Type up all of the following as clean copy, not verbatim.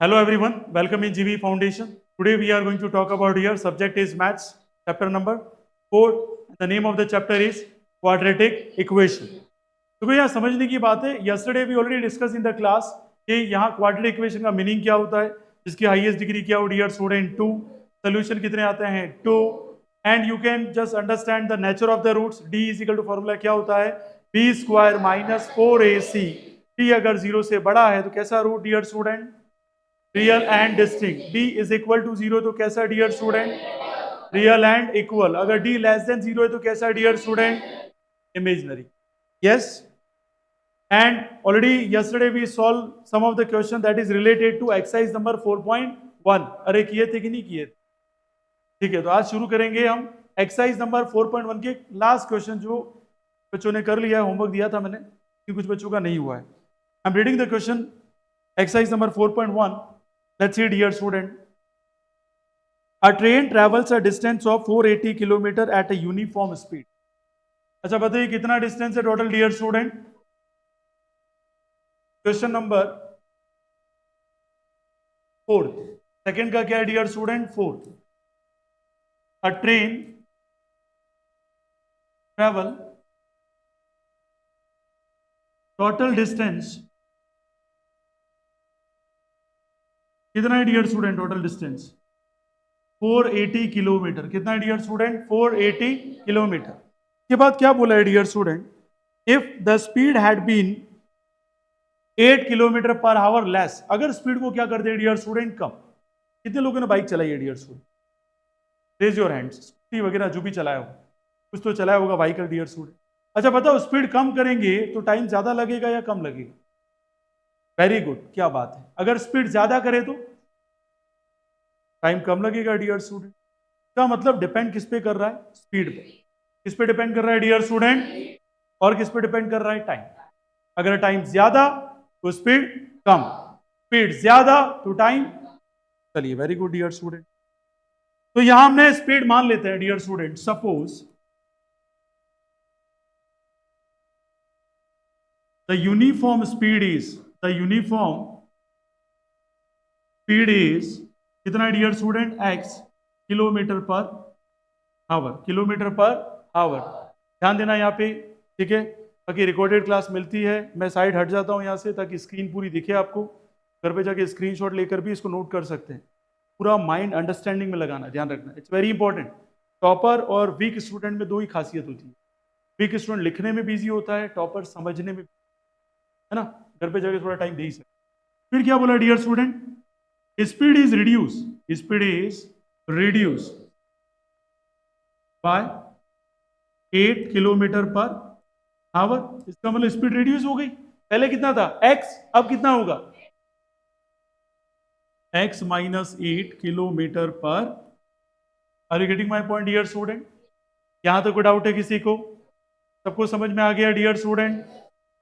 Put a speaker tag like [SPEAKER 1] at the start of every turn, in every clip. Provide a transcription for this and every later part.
[SPEAKER 1] Hello everyone, welcome in GV Foundation. Today we are going to talk about here subject is maths, chapter number 4. The name of the chapter is quadratic equation. तो यहाँ समझने की बात है, yesterday we already discussed in the class कि यहाँ quadratic equation का meaning क्या होता है, जिसकी हाईएस्ट डिग्री क्या हो डियर स्टूडेंट 2, सोल्यूशन कितने आते हैं 2, and you can just understand the nature of the roots. d is equal to formula क्या होता है b square minus 4ac. d अगर 0 से बड़ा है तो कैसा root dear student real and distinct. d is equal to 0 तो कैसा dear student real and equal. अगर d लेस देन 0 है तो कैसा dear student imaginary. Yes. And already yesterday we solved some of the question that is related to exercise number 4.1. अरे किए थे कि नहीं किए थे? ठीक है, तो आज शुरू करेंगे हम एक्सरसाइज नंबर 4.1 के लास्ट क्वेश्चन जो बच्चों ने कर लिया है. होमवर्क दिया था मैंने कि कुछ बच्चों का नहीं हुआ है. I am reading the question exercise number 4.1. Let's see dear student. A train travels a distance of 480 kilometre at a uniform speed. अच्छा बताइए कितना डिस्टेंस है total dear student. Question number 4. Second का क्या है dear student 4. A train travel total distance कितना है dear student. Total distance 480 kilometre. कितना है डियर स्टूडेंट 480 किलोमीटर. के बाद क्या बोला है dear student. If the speed had been 8 kilometre per hour less. अगर स्पीड को क्या कर दे डियर स्टूडेंट कम. कितने लोगों ने बाइक चलाई है dear student. Raise your hands. Scooty वगैरह जो भी चलाया हो, कुछ तो चलाया होगा बाइक डियर स्टूडेंट. अच्छा बताओ स्पीड कम करेंगे तो टाइम ज्यादा लगेगा या कम लगेगा. वेरी गुड, क्या बात है. अगर स्पीड ज्यादा करे तो टाइम कम लगेगा डियर स्टूडेंट. का मतलब डिपेंड किस पे कर रहा है. स्पीड पे. किस पे डिपेंड कर रहा है डियर स्टूडेंट और किस पे डिपेंड कर रहा है टाइम. अगर टाइम ज्यादा तो स्पीड कम, स्पीड ज्यादा तो टाइम. चलिए वेरी गुड डियर स्टूडेंट. तो यहां हमने स्पीड मान लेते हैं dear student. Suppose the uniform speed is कितना dear student x kilometre per hour. Kilometre per hour. ध्यान देना यहाँ पे. ठीक है, ताकि रिकॉर्डेड क्लास मिलती है. मैं साइड हट जाता हूँ यहाँ से ताकि स्क्रीन पूरी दिखे आपको. घर पे जाके स्क्रीनशॉट लेकर भी इसको नोट कर सकते हैं. पूरा माइंड अंडरस्टैंडिंग में लगाना, ध्यान रखना. It's very important. टॉपर और वीक स्टूडेंट में दो ही खासियत होती है. वीक स्टूडेंट लिखने में बिजी होता है, टॉपर समझने में, है ना. घर पे जाके थोड़ा टाइम दे ही सकते. फिर क्या बोला dear student. Speed is reduce by 8 kilometre per hour. इसका मतलब स्पीड रिड्यूस हो गई. पहले कितना था x, अब कितना होगा x minus 8 kilometre per. Are you getting my point dear student. यहां तक कोई डाउट है किसी को. सबको समझ में आ गया डियर स्टूडेंट.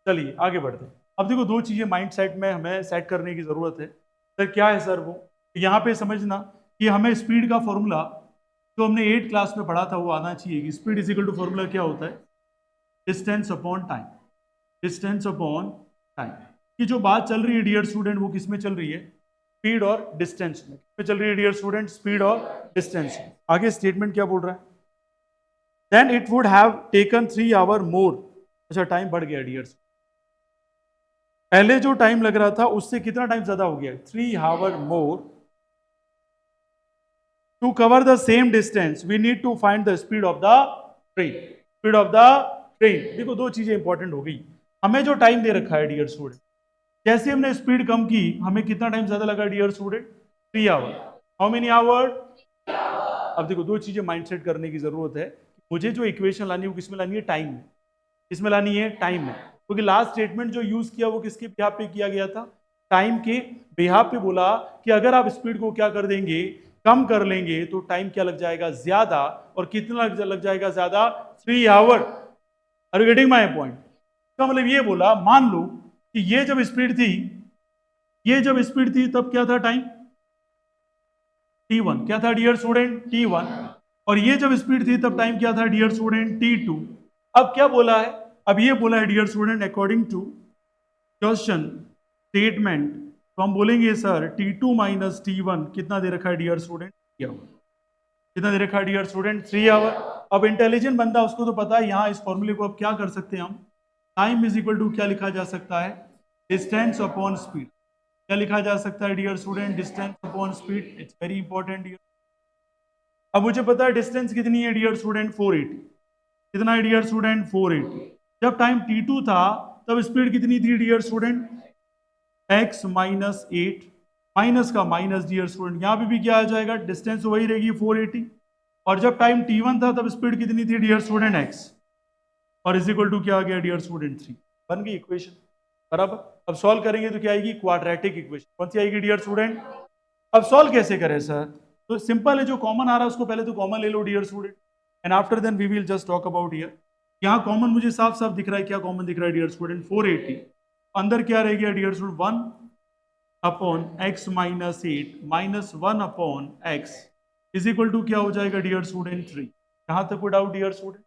[SPEAKER 1] चलिए आगे बढ़ते हैं. अब देखो दो चीजें माइंड सेट में हमें सेट करने की जरूरत है. सर क्या है सर वो. यहाँ पे समझना कि हमें स्पीड का फॉर्मूला जो हमने 8 क्लास में पढ़ा था वो आना चाहिए. Speed is equal to formula क्या होता है distance upon time. Distance upon time की जो बात चल रही है डियर स्टूडेंट वो किस में चल रही है. स्पीड और डिस्टेंस में. किस में चल रही है डियर स्टूडेंट. स्पीड और डिस्टेंस. आगे स्टेटमेंट क्या बोल रहा है. Then it would have taken 3 hour more. अच्छा टाइम बढ़ गया डियर. पहले जो टाइम लग रहा था उससे कितना टाइम ज्यादा हो गया 3 hour more. To cover the same distance we need to find the speed of the train. Speed of the train. देखो दो चीजें इंपॉर्टेंट हो गई. हमें जो टाइम दे रखा है डियर स्टूडेंट, जैसे हमने स्पीड कम की हमें कितना टाइम ज्यादा लगा dear student 3 hour. How many hour. अब देखो दो चीजें माइंडसेट करने की जरूरत है. मुझे जो इक्वेशन लानी है वो किसमें लानी है टाइम में. किसमें लानी है टाइम में. क्योंकि लास्ट स्टेटमेंट जो यूज किया वो किसके बिहाफ पे किया गया था टाइम के बिहाफ पे. बोला कि अगर आप स्पीड को क्या कर देंगे कम कर लेंगे तो टाइम क्या लग जाएगा ज्यादा. और कितना लग जाएगा ज्यादा 3 hour. Are you getting my point. इसका मतलब ये बोला मान लो कि ये जब स्पीड थी तब क्या था टाइम t1. क्या था डियर स्टूडेंट t1. और ये जब स्पीड थी तब टाइम क्या था डियर स्टूडेंट t2. अब क्या बोला है. अब ये बोला है dear student according to question statement तो हम बोलेंगे सर T2 माइनस T1 कितना दे रखा है डियर स्टूडेंट? 3 आवर। कितना दे रखा है डियर स्टूडेंट? 3 आवर। अब इंटेलिजेंट बंदा उसको तो पता है, यहाँ इस फॉर्मूले को अब क्या कर सकते हैं हम, टाइम इज इक्वल टू क्या लिखा जा सकता है, डिस्टेंस अपॉन स्पीड। क्या लिखा जा सकता है dear student? Distance upon speed. It's very important dear. अब मुझे पता है डिस्टेंस कितनी है डियर स्टूडेंट? 480। कितना है डियर स्टूडेंट? 480। जब टाइम T2 था तब स्पीड कितनी थी dear student? x minus 8, minus का माइनस डियर स्टूडेंट, यहाँ पे भी क्या आ जाएगा, डिस्टेंस वही रहेगी 480। और जब टाइम T1 था तब स्पीड कितनी थी डियर स्टूडेंट? x, और इज इक्वल टू क्या आ गया डियर स्टूडेंट? 3। बन गई इक्वेशन बराबर। अब सॉल्व करेंगे तो क्या आएगी? Quadratic equation. कौन सी आएगी डियर स्टूडेंट? अब सॉल्व कैसे करें सर? तो सिंपल है, जो कॉमन आ रहा है उसको पहले तो कॉमन ले लो dear student, and after then we will just talk about here. यहाँ कॉमन मुझे साफ साफ दिख रहा है, क्या कॉमन दिख रहा है डियर स्टूडेंट? 480। अंदर क्या रह गया dear student? 1 upon x minus 8 minus 1 upon x is equal to क्या हो जाएगा डियर स्टूडेंट? 3। यहां तक कोई डाउट डियर स्टूडेंट?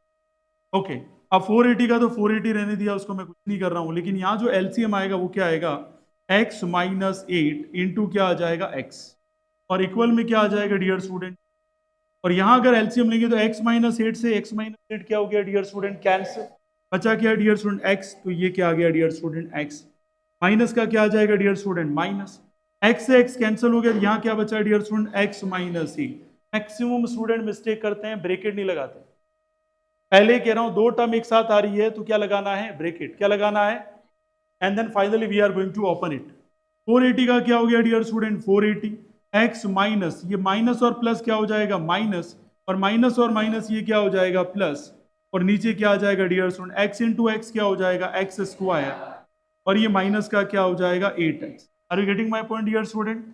[SPEAKER 1] ओके। अब 480 का तो 480 रहने दिया, उसको मैं कुछ नहीं कर रहा हूं, लेकिन यहाँ जो एलसीएम आएगा वो क्या आएगा? x माइनस 8 इंटू क्या आ जाएगा? x, और इक्वल में क्या आ जाएगा डियर स्टूडेंट? और यहाँ अगर एलसीएम लेंगे तो x माइनस 8 से x माइनस 8 क्या हो गया डियर स्टूडेंट? कैंसिल। बचा क्या डियर स्टूडेंट? x, तो ये क्या आ गया डियर स्टूडेंट? x माइनस का क्या आ जाएगा डियर स्टूडेंट? माइनस। x से x कैंसिल हो गया, यहाँ क्या बचा dear student? x minus 8। Maximum student mistake करते हैं, ब्रैकेट नहीं लगाते। पहले कह रहा हूं, दो टर्म एक साथ आ रही है तो क्या लगाना है? ब्रैकेट। क्या लगाना है? And then finally we are going to open it. 480 का क्या हो गया डियर स्टूडेंट? 480 x माइनस, ये माइनस और प्लस क्या हो जाएगा? माइनस, और माइनस ये क्या हो जाएगा? प्लस, और नीचे क्या आ जाएगा dear student? x into x क्या हो जाएगा? एक्स स्क्वायर, और ये माइनस का क्या हो जाएगा? 8x। Are you getting my point dear student?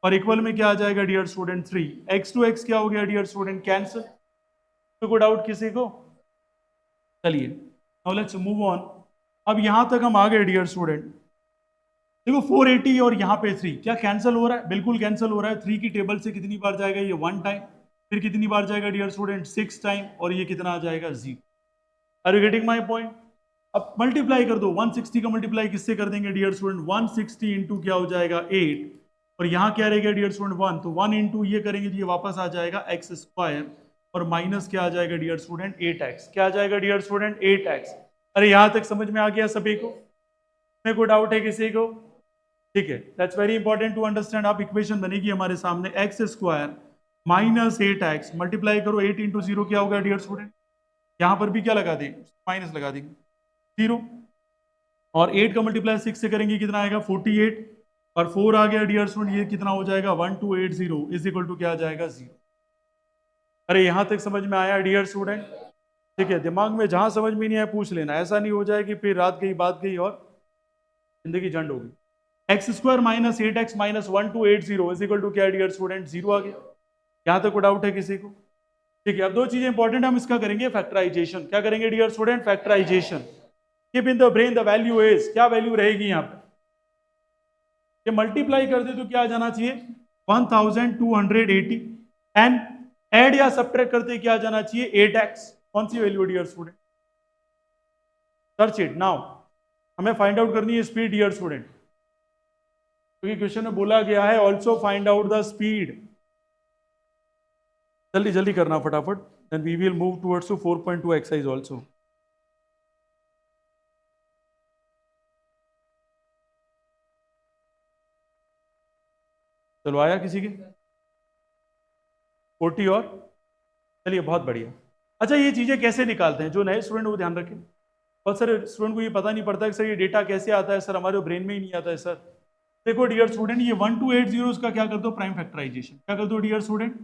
[SPEAKER 1] और इक्वल में क्या आ जाएगा dear student? 3। x to x क्या हो गया डियर स्टूडेंट? कैंसिल। तो कोई डाउट किसी को? चलिए नाउ लेट्स मूव ऑन। अब यहां तक हम आ गए डियर स्टूडेंट। देखो 480 और यहाँ पे 3 क्या कैंसिल हो रहा है? बिल्कुल कैंसिल हो रहा है। 3 की टेबल से कितनी बार जाएगा? ये 1 टाइम। फिर कितनी बार जाएगा डियर स्टूडेंट? 6 टाइम, और ये कितना आ जाएगा? 0। Are you getting my point? अब मल्टीप्लाई कर दो, 160 का मल्टीप्लाई किससे कर देंगे डियर स्टूडेंट? 160 इंटू क्या हो जाएगा? 8, और यहाँ क्या रहेगा डियर स्टूडेंट? 1, तो 1 इंटू ये करेंगे तो ये वापस आ जाएगा एक्स स्क्वायर, और माइनस क्या आ जाएगा डियर स्टूडेंट? 8x। क्या आ जाएगा डियर स्टूडेंट? 8x। अरे यहाँ तक समझ में आ गया सभी को? में कोई डाउट है किसी को? ठीक है, that's very important to understand. आप इक्वेशन बनेगी हमारे सामने, x square minus 8x, multiply करो 8 इंटू 0 क्या होगा डियर स्टूडेंट? यहाँ पर भी क्या लगा देंगे? माइनस लगा देंगे, 0। और 8 का मल्टीप्लाई 6 से करेंगे कितना आएगा? 48, और 4 आ गया डियर स्टूडेंट, ये कितना हो जाएगा? 1280 इज इक्वल टू क्या आ जाएगा? 0। अरे यहाँ तक समझ में आया डियर स्टूडेंट? ठीक है, दिमाग में जहां समझ में नहीं आया पूछ लेना, ऐसा नहीं हो जाए कि फिर रात गई बात गई और जिंदगी झंड हो गई। X square minus 8x minus 1280 is equal to क्या डियर स्टूडेंट? 0 आ गया। यहाँ तक कोई डाउट है किसी को? ठीक है, अब दो चीजें इंपॉर्टेंट, हम इसका करेंगे फैक्टराइजेशन। क्या करेंगे dear student? Factorisation. Keep in the brain the value is, क्या वैल्यू रहेगी यहाँ पे? ये मल्टीप्लाई कर दे तो क्या आ जाना चाहिए? 1280, एंड ऐड या सब्ट्रैक्ट करते क्या आ जाना चाहिए? 8x। कौन सी value dear student? Search it now. हमें फाइंड आउट करनी है स्पीड डियर स्टूडेंट, क्योंकि क्वेश्चन में बोला गया है also find out the speed. जल्दी जल्दी करना फटाफट, then we will move towards two 4.2 exercise also. चलो आया किसी के? 40 और, चलिए बहुत बढ़िया। अच्छा ये चीजें कैसे निकालते हैं? जो नए स्टूडेंट वो ध्यान रखें। और सर स्टूडेंट को ये पता नहीं पड़ता कि सर ये डेटा कैसे आता है, सर हमारे ब्रेन में ही नहीं आता है सर। देखो डियर स्टूडेंट, ये 1280 उसका क्या कर दो? Prime factorisation. क्या कर दो डियर स्टूडेंट?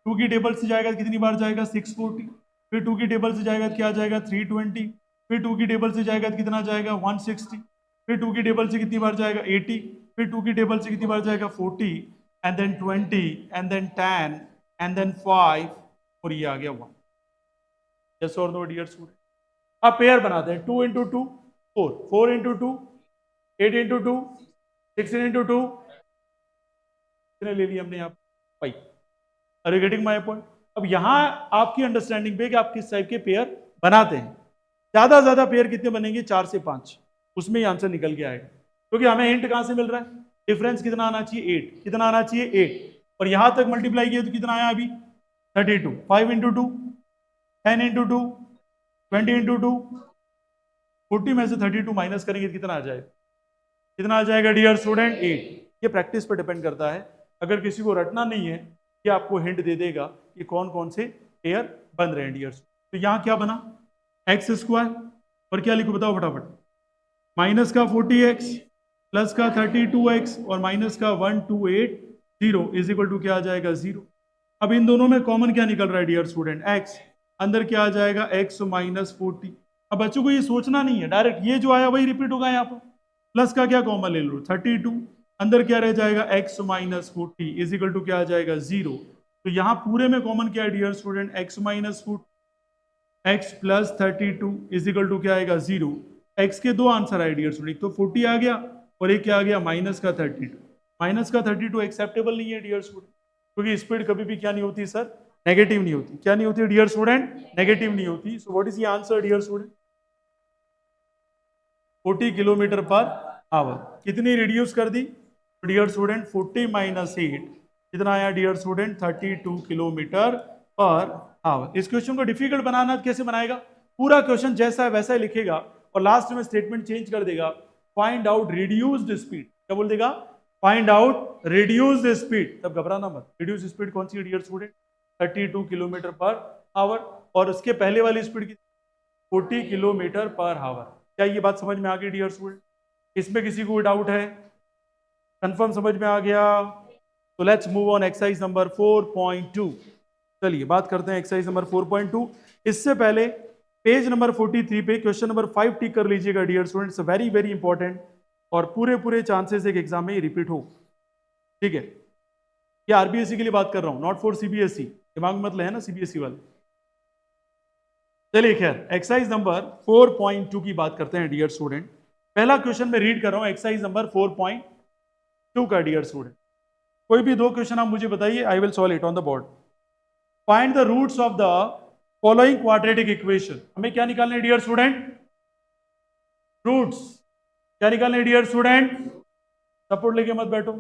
[SPEAKER 1] 2 की टेबल से जाएगा कितनी बार जाएगा? 640। फिर 2 की टेबल से जाएगा क्या जाएगा? 320। फिर 2 की टेबल से जाएगा कितना जाएगा? 160। फिर 2 की टेबल से कितनी बार जाएगा? 80। फिर 2 की टेबल से कितनी बार जाएगा? 40, and then 20, and then 10, and then 5, और ये आ गया 1। यस और नो डियर स्टूडेंट? आप पेयर बनाते हैं, 2 इंटू 2 4, 4 इंटू 2 8 इंटू 2 16 इंटू 2, कितने ले लिए हमने यहाँ? 5। Are you getting my point? अब यहाँ आपकी अंडरस्टैंडिंग पे कि आप किस टाइप के पेयर बनाते हैं। ज्यादा पेयर कितने बनेंगे? 4 से 5, उसमें ही आंसर निकल के आएगा। क्योंकि हमें हिंट कहां से मिल रहा है? डिफरेंस कितना आना चाहिए 8, कितना आना चाहिए 8, और यहां तक मल्टीप्लाई किया तो कितना आया अभी 32, 5 इंटू 2, 10 इंटू 2, 20 इंटू 2, 40 में से 32 माइनस करेंगे तो कितना आ जाएगा, कितना आ जाएगा डियर स्टूडेंट 8। ये प्रैक्टिस पर डिपेंड करता है, अगर किसी को रटना नहीं है ये आपको हिंट दे देगा कि कौन कौन से पेयर बन रहे हैं डियर। तो यहाँ क्या बना एक्स स्क्वायर, और क्या लिखो बताओ फटाफट, माइनस का 40x प्लस का 32x और माइनस का 1280 इज इक्वल टू क्या आ जाएगा 0। अब इन दोनों में कॉमन क्या निकल रहा है डियर स्टूडेंट x, अंदर क्या आ जाएगा x माइनस 40। अब बच्चों को ये सोचना नहीं है, डायरेक्ट ये जो आया वही रिपीट होगा यहाँ पर, प्लस का क्या कॉमन ले लो 32, अंदर क्या रह जाएगा x minus 40 is equal to क्या आ जाएगा 0। तो यहाँ पूरे में कॉमन क्या है dear student x minus 40, x plus 32 is equal to क्या आएगा 0। x के दो आंसर आए डियर स्टूडेंट, तो 40 आ गया और एक क्या आ गया माइनस का 32। माइनस का 32 एक्सेप्टेबल नहीं है डियर स्टूडेंट, क्योंकि स्पीड कभी भी क्या नहीं होती सर, नेगेटिव नहीं होती। क्या नहीं होती डियर स्टूडेंट, नेगेटिव नहीं होती। So what is the answer dear student, 40 kilometre per hour. कितनी रिड्यूस कर दी डियर स्टूडेंट, 40 माइनस 8 कितना आया dear student 32 kilometre per hour. इस क्वेश्चन को डिफिकल्ट बनाना कैसे बनाएगा, पूरा क्वेश्चन जैसा है वैसा ही लिखेगा और लास्ट में स्टेटमेंट चेंज कर देगा, फाइंड आउट रिड्यूस्ड स्पीड। क्या बोल देगा, फाइंड आउट रिड्यूस्ड स्पीड। तब घबराना मत, रिड्यूस स्पीड कौन सी dear student 32 kilometre per hour, और उसके पहले वाली स्पीड की 40 किलोमीटर पर आवर। क्या ये बात समझ में आ गई डियर स्टूडेंट, इसमें किसी को डाउट है, कंफर्म समझ में आ गया। तो let's move on exercise number 4.2। चलिए बात करते हैं एक्सरसाइज नंबर 4.2। इससे पहले पेज नंबर 43 पे क्वेश्चन नंबर 5 टिक कर लीजिएगा dear students, very very important, और पूरे चांसेस एक एग्जाम में रिपीट हो, ठीक है। ये आरबीएसई के लिए बात कर रहा हूं, नॉट फॉर सीबीएसई, दिमाग में मतलब है ना सीबीएसई वाले। चलिए खैर एक्सरसाइज नंबर 4.2 की बात करते हैं डियर स्टूडेंट। पहला क्वेश्चन मैं रीड कर रहा हूं एक्सरसाइज नंबर 4.2 का डियर स्टूडेंट। कोई भी दो क्वेश्चन आप मुझे बताइए, I will solve it on the board. Find the roots of the following quadratic equation. हमें क्या निकालना है डियर स्टूडेंट, रूट्स। क्या निकालना है डियर स्टूडेंट, सपोर्ट लेके मत बैठो,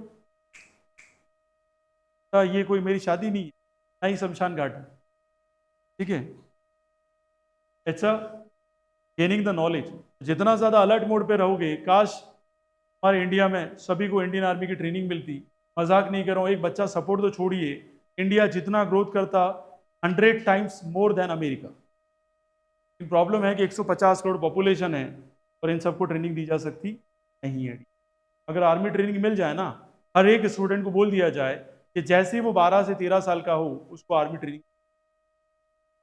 [SPEAKER 1] ये कोई मेरी शादी नहीं है, ना ही शमशान घाट है, ठीक है। It's a gaining the knowledge. जितना ज्यादा अलर्ट मोड पे रहोगे, काश हमारे इंडिया में सभी को इंडियन आर्मी की ट्रेनिंग मिलती। मजाक नहीं कर रहा हूँ, एक बच्चा सपोर्ट तो छोड़िए, इंडिया जितना ग्रोथ करता 100 times more than America. Problem है कि 150 करोड़ पॉपुलेशन है और इन सबको ट्रेनिंग दी जा सकती नहीं है। अगर आर्मी ट्रेनिंग मिल जाए ना, हर एक स्टूडेंट को बोल दिया जाए कि जैसे वो 12 से 13 साल का हो उसको आर्मी ट्रेनिंग,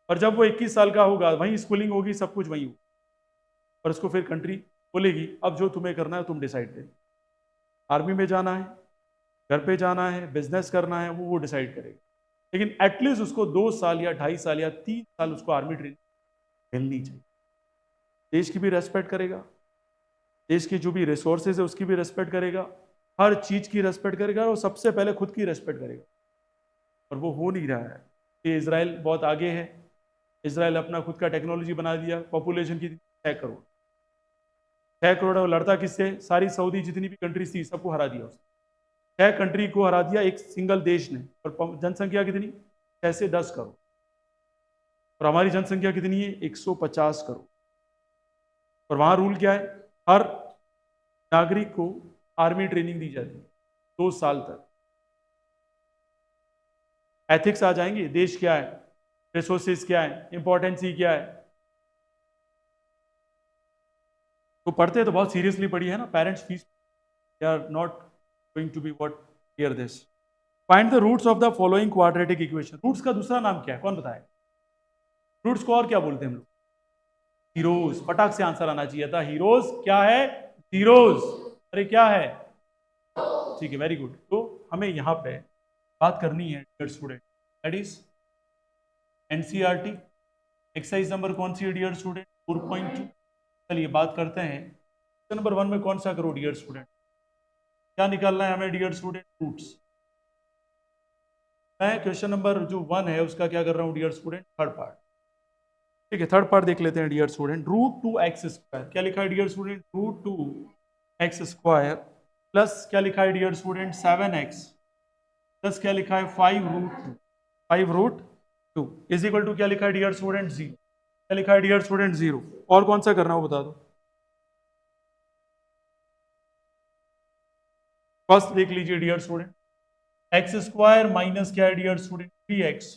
[SPEAKER 1] और जब वो 21 साल का होगा वहीं स्कूलिंग होगी, सब कुछ वहीं होगा, और उसको फिर कंट्री बोलेगी अब जो तुम्हें करना है तुम डिसाइड करो, आर्मी में जाना है, घर पे जाना है, बिजनेस करना है, वो डिसाइड करेगा। लेकिन एटलीस्ट उसको 2 साल या 2.5 साल या 3 साल उसको आर्मी ट्रेनिंग मिलनी चाहिए। देश की भी रेस्पेक्ट करेगा, देश की जो भी रिसोर्सेज है उसकी भी रेस्पेक्ट करेगा, हर चीज की रेस्पेक्ट करेगा, और सबसे पहले खुद की रेस्पेक्ट करेगा। और वो हो नहीं रहा है। कि इसराइल बहुत आगे है, इसराइल अपना खुद का टेक्नोलॉजी बना दिया, पॉपुलेशन की 6 करोड़, 6 करोड़, और लड़ता किससे, सारी सऊदी जितनी भी कंट्रीज थी सबको हरा दिया उसने, 6 कंट्री को हरा दिया एक सिंगल देश ने। और जनसंख्या कितनी, 6 से 10 करोड़, और हमारी जनसंख्या कितनी है 150 करोड़। और वहां रूल क्या है, हर नागरिक को आर्मी ट्रेनिंग दी जाती है 2 साल तक। एथिक्स आ जाएंगे, देश क्या है, रिसोर्सेज क्या है, इंपॉर्टेंस ही क्या है। तो पढ़ते तो बहुत सीरियसली पढ़ी है ना, parents fees, they are not going to be what here this. Find the roots of the following quadratic equation. Roots का दूसरा नाम क्या है, कौन बताए, रूट्स को और क्या बोलते हैं हम लोग, हीरोज। फटाक से आंसर आना चाहिए था, हीरोज क्या है, हीरोज, अरे क्या है, ठीक है वेरी गुड। तो हमें यहाँ पे बात करनी है dear student, that is NCERT exercise number कौन सी है डियर स्टूडेंट 4.2। चलिए बात करते हैं क्वेश्चन नंबर 1 में कौन सा करो डियर स्टूडेंट, क्या निकालना है हमें डियर स्टूडेंट, रूट्स। मैं क्वेश्चन नंबर जो 1 है उसका क्या कर रहा हूँ डियर स्टूडेंट, थर्ड पार्ट, ठीक है। थर्ड पार्ट देख लेते हैं dear student. Root 2 x square, क्या लिखा है dear student, root 2 x square plus क्या लिखा है डियर स्टूडेंट 7x प्लस क्या लिखा है 5 रूट 2 इज इक्वल टू क्या लिखा है डियर स्टूडेंट 0, क्या लिखा है डियर स्टूडेंट 0। और कौन सा करना है वो बता दो। फर्स्ट देख लीजिए dear student, x square minus क्या है डियर स्टूडेंट 3x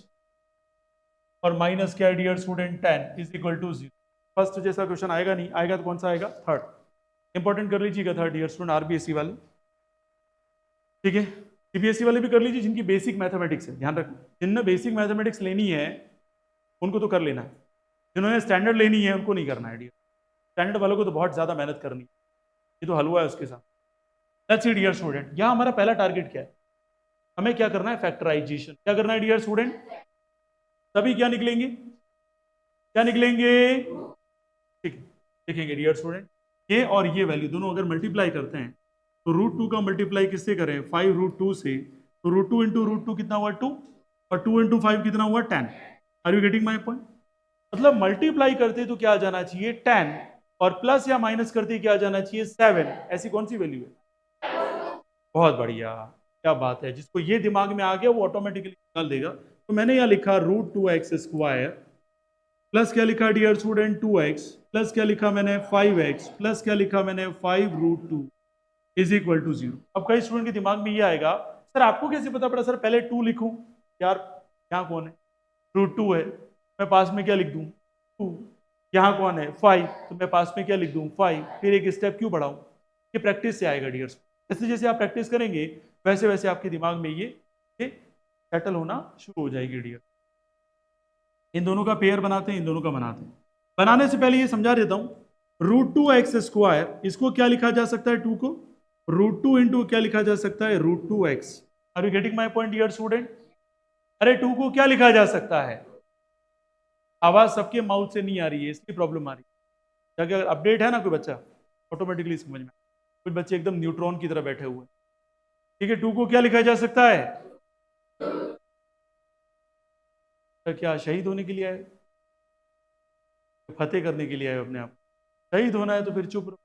[SPEAKER 1] और माइनस क्या है dear student 10 is equal to 0। First जैसा क्वेश्चन आएगा नहीं, आएगा तो कौन सा आएगा, थर्ड। इंपॉर्टेंट कर लीजिएगा थर्ड डियर स्टूडेंट, आरबीएसई वाले, ठीक है। सीबीएसई वाले भी कर लीजिए जिनकी बेसिक मैथमेटिक्स है, ध्यान रखना जिनने बेसिक मैथमेटिक्स लेनी है उनको तो कर लेना है, जिन्होंने स्टैंडर्ड लेनी है उनको नहीं करना है डियर। स्टैंडर्ड वालों को तो बहुत ज्यादा मेहनत करनी है, ये तो हलवा है उसके साथ। लेट्स सी डियर स्टूडेंट, यहाँ हमारा पहला टारगेट क्या है, हमें क्या करना है, फैक्टराइजेशन। क्या करना है डियर स्टूडेंट, तभी क्या निकलेंगे, क्या निकलेंगे, ठीक है। देखेंगे डियर स्टूडेंट, ये और ये वैल्यू दोनों अगर मल्टीप्लाई करते हैं तो √2 का मल्टीप्लाई किससे करें, 5 √2 से, तो √2 इंटू √2 कितना हुआ 2, और 2 इंटू 5 कितना हुआ 10। Are you getting my point. मतलब मल्टीप्लाई करते तो क्या आ जाना चाहिए 10, और प्लस या माइनस करते क्या आ जाना चाहिए 7। ऐसी कौन सी वैल्यू है, बहुत बढ़िया, क्या बात है। जिसको ये दिमाग में आ गया वो ऑटोमेटिकली निकाल देगा। तो मैंने यहाँ लिखा √2x² प्लस क्या लिखा डियर स्टूडेंट 2x प्लस क्या लिखा मैंने 5x प्लस क्या लिखा मैंने 5 √2 इज इक्वल टू 0। अब कई स्टूडेंट के दिमाग में ये आएगा, सर आपको कैसे पता पड़ा, सर पहले 2 लिखूं, यार यहाँ कौन है, √2 है, मैं पास में क्या लिख दूं 2, यहाँ कौन है 5, तो मैं पास में क्या लिख दूं 5, फिर एक स्टेप क्यों बढ़ाऊं। ये प्रैक्टिस से आएगा डियर। जैसे जैसे आप प्रैक्टिस करेंगे वैसे वैसे आपके दिमाग में ये सेटल होना शुरू हो जाएगी डियर। इन दोनों का पेयर बनाते हैं, इन दोनों का बनाते हैं। बनाने से पहले ये समझा देता हूं, √2x², इसको क्या लिखा जा सकता है 2 को, √2 इंटू क्या लिखा जा सकता है √2x। Are you getting my point dear student. अरे 2 को क्या लिखा जा सकता है, आवाज सबके माउथ से नहीं आ रही है इसलिए प्रॉब्लम आ रही है। अगर अपडेट है ना कोई बच्चा ऑटोमेटिकली समझ में, कुछ बच्चे एकदम न्यूट्रॉन की तरह बैठे हुए हैं, ठीक है। 2 को क्या लिखा जा सकता है, तो क्या शहीद होने के लिए आए, फतेह करने के लिए आए अपने आप, शहीद होना है तो फिर चुप रहो।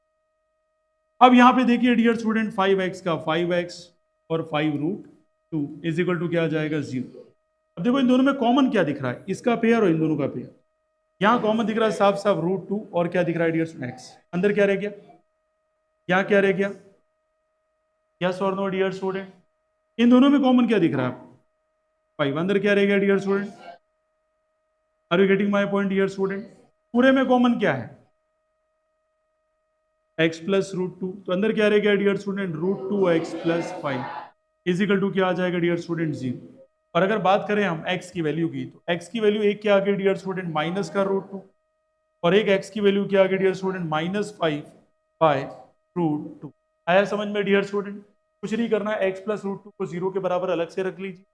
[SPEAKER 1] अब यहां पे देखिए डियर स्टूडेंट 5x का 5x और 5 √2 इज इक्वल टू क्या आ जाएगा 0। अब देखो इन दोनों में कॉमन क्या दिख रहा है, इसका पेयर और इन दोनों का पेयर। यहां कॉमन दिख रहा है साफ साफ √2, और क्या दिख रहा है डियर स्टूडेंट x, अंदर क्या रह गया, यहाँ क्या रह गया, यस और नो डियर स्टूडेंट। इन दोनों में कॉमन क्या दिख रहा है, 5, अंदर क्या रह गया dear student. Are you getting my point dear student. पूरे में कॉमन क्या है x प्लस √2, तो अंदर क्या रह गया dear student √2x plus 5 is equal to क्या आ जाएगा डियर स्टूडेंट 0। और अगर बात करें हम x की वैल्यू की, तो x की वैल्यू एक क्या आ गई डियर स्टूडेंट माइनस का √2, और एक x की वैल्यू क्या आ गई डियर स्टूडेंट -5 बाय √2। आया समझ में डियर स्टूडेंट। कुछ नहीं करना है, x प्लस √2 को 0 के बराबर अलग से रख लीजिए,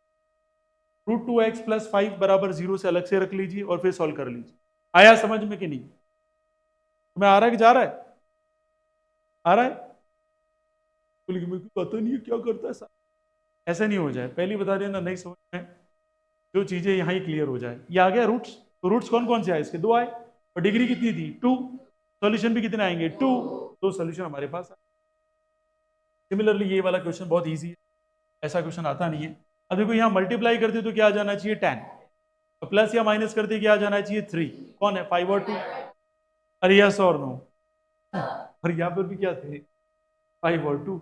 [SPEAKER 1] √2x प्लस 5 बराबर 0 से अलग से रख लीजिए और फिर सॉल्व कर लीजिए। आया समझ में कि नहीं, तुम्हें आ रहा है कि जा रहा है, आ रहा है, बोले कि मेरे को पता नहीं है क्या करता है सर। ऐसा नहीं हो जाए, पहले बता देना, नहीं समझ में जो चीजें यहाँ ही क्लियर हो जाए। ये आ गया रूट्स, तो रूट्स कौन कौन से आए, इसके 2 आए, और डिग्री कितनी थी 2, सॉल्यूशन भी कितने आएंगे 2, तो सॉल्यूशन हमारे पास। सिमिलरली ये वाला क्वेश्चन बहुत ईजी है, ऐसा क्वेश्चन आता नहीं है। अब देखो यहाँ मल्टीप्लाई करते तो क्या आ जाना चाहिए 10, तो प्लस या माइनस करते क्या आ जाना चाहिए 3, कौन है 5 और 2, अरे यस और नो, और यहाँ पर भी क्या थे 5 और 2,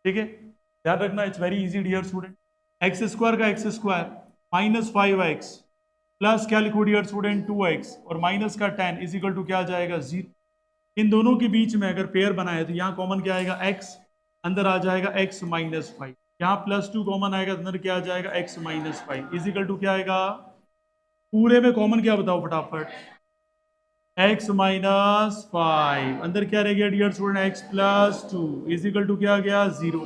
[SPEAKER 1] ठीक है। ध्यान रखना, it's very easy dear student. x² का x² -5x प्लस क्या लिखो डियर स्टूडेंट 2x और माइनस का 10 इज इक्वल टू क्या आ जाएगा 0। इन दोनों के बीच में अगर पेयर बनाए तो यहाँ कॉमन क्या आएगा x, अंदर आ जाएगा x -5, यहाँ +2 कॉमन आएगा, अंदर क्या आ जाएगा x -5 इज इक्वल टू क्या आएगा, पूरे में कॉमन क्या बताओ फटाफट, x -5, अंदर क्या रह गया dear student x +2 is equal to क्या आ गया 0।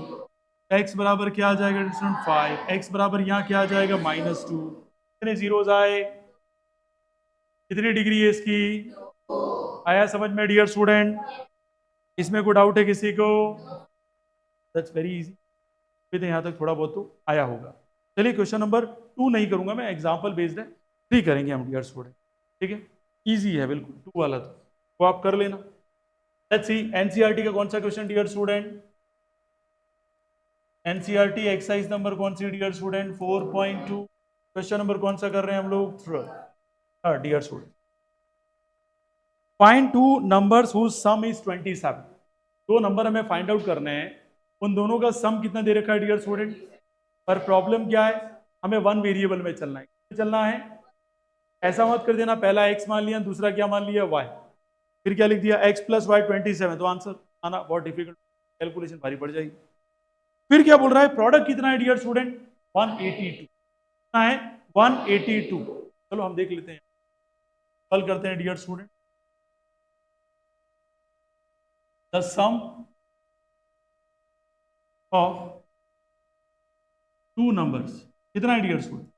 [SPEAKER 1] x बराबर क्या आ जाएगा स्टूडेंट 5, x बराबर यहाँ क्या आ जाएगा -2। कितने जीरोस आए, कितनी डिग्री है इसकी, आया समझ में डियर स्टूडेंट। इसमें कोई डाउट है किसी को, दैट्स वेरी इजी। तो यहाँ तक थोड़ा बहुत तो आया होगा। चलिए क्वेश्चन नंबर 2 नहीं करूंगा मैं, एग्जाम्पल बेस्ड है, 3 करेंगे हम डियर स्टूडेंट, ठीक है। इजी है बिल्कुल 2 वाला, तो वो आप कर लेना। लेट्स सी एनसीईआरटी का कौन सा question dear student, NCERT exercise number कौन सी डियर स्टूडेंट? 4.2। क्वेश्चन नंबर कौन सा कर रहे हैं हम लोग? Third. Dear student, find two numbers whose sum is 27। दो नंबर हमें फाइंड आउट करने हैं, उन दोनों का सम कितना दे रखा है डियर स्टूडेंट? पर प्रॉब्लम क्या है, हमें वन वेरिएबल में चलना है। चलना है, ऐसा मत कर देना पहला x मान लिया दूसरा क्या मान लिया y, फिर क्या लिख दिया x प्लस वाई 27, तो आंसर आना बहुत डिफिकल्ट, कैलकुलेशन भारी पड़ जाएगी। फिर क्या बोल रहा है, प्रोडक्ट कितना है डियर स्टूडेंट? 182। कितना है? 182। चलो हम देख लेते हैं, हल करते हैं dear student. The sum of two numbers कितना है डियर स्टूडेंट?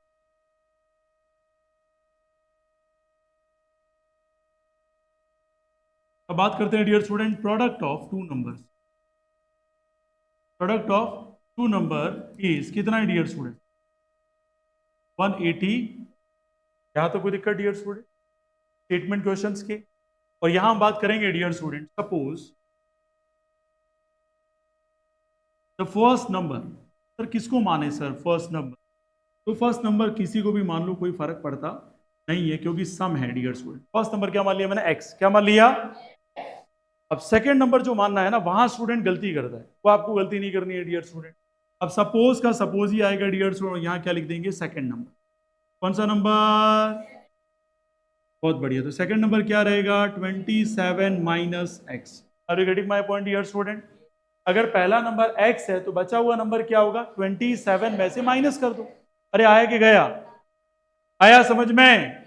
[SPEAKER 1] अब बात करते हैं dear student product of two numbers. Product of two number is कितना है डियर स्टूडेंट? 180। यहां तो कोई दिक्कत डियर स्टूडेंट स्टेटमेंट क्वेश्चंस के। और यहां हम बात करेंगे dear student, suppose the first number, sir किसको माने सर फर्स्ट नंबर? तो फर्स्ट नंबर किसी को भी मान लो, कोई फर्क पड़ता नहीं है क्योंकि सम है डियर स्टूडेंट। फर्स्ट नंबर क्या मान लिया मैंने? एक्स। क्या मान लिया? अब सेकंड नंबर जो मानना है ना, वहां स्टूडेंट गलती करता है, वो आपको गलती नहीं करनी है डियर स्टूडेंट। अब सपोज का सपोज ही आएगा डियर स्टूडेंट, यहां क्या लिख देंगे? Second number. कौन सा नंबर? बहुत बढ़िया, तो सेकंड नंबर क्या रहेगा? 27 minus x. Are you getting my point dear student? अगर पहला नंबर x है तो बचा हुआ नंबर क्या होगा? 27 में से माइनस कर दो। अरे आया कि गया? आया समझ में?